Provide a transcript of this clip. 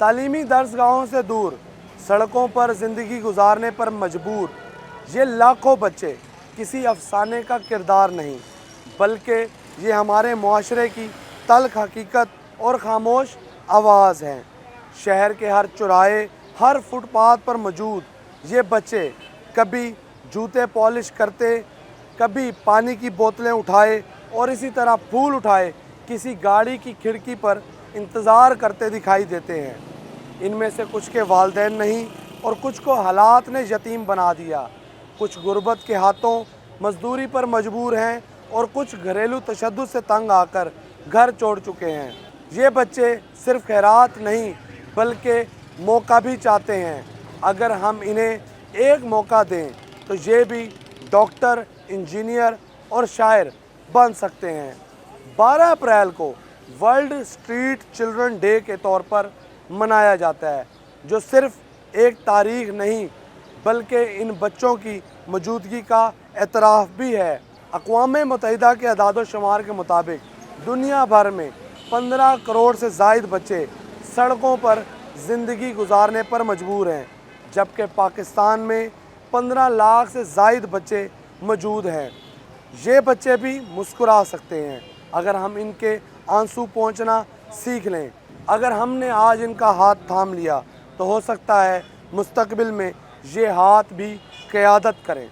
تعلیمی درسگاہوں سے دور سڑکوں پر زندگی گزارنے پر مجبور یہ لاکھوں بچے کسی افسانے کا کردار نہیں، بلکہ یہ ہمارے معاشرے کی تلخ حقیقت اور خاموش آواز ہیں۔ شہر کے ہر چوراہے، ہر فٹ پاتھ پر موجود یہ بچے کبھی جوتے پالش کرتے، کبھی پانی کی بوتلیں اٹھائے اور اسی طرح پھول اٹھائے کسی گاڑی کی کھڑکی پر انتظار کرتے دکھائی دیتے ہیں۔ ان میں سے کچھ کے والدین نہیں اور کچھ کو حالات نے یتیم بنا دیا، کچھ غربت کے ہاتھوں مزدوری پر مجبور ہیں اور کچھ گھریلو تشدد سے تنگ آ کر گھر چھوڑ چکے ہیں۔ یہ بچے صرف خیرات نہیں بلکہ موقع بھی چاہتے ہیں۔ اگر ہم انہیں ایک موقع دیں تو یہ بھی ڈاکٹر، انجینئر اور شاعر بن سکتے ہیں۔ 12 اپریل کو ورلڈ اسٹریٹ چلڈرن ڈے کے طور پر منایا جاتا ہے، جو صرف ایک تاریخ نہیں بلکہ ان بچوں کی موجودگی کا اعتراف بھی ہے۔ اقوام متحدہ کے اعداد و شمار کے مطابق دنیا بھر میں 15 کروڑ سے زائد بچے سڑکوں پر زندگی گزارنے پر مجبور ہیں، جبکہ پاکستان میں 15 لاکھ سے زائد بچے موجود ہیں۔ یہ بچے بھی مسکرا سکتے ہیں اگر ہم ان کے آنسو پہنچنا سیکھ لیں۔ اگر ہم نے آج ان کا ہاتھ تھام لیا تو ہو سکتا ہے مستقبل میں یہ ہاتھ بھی قیادت کریں۔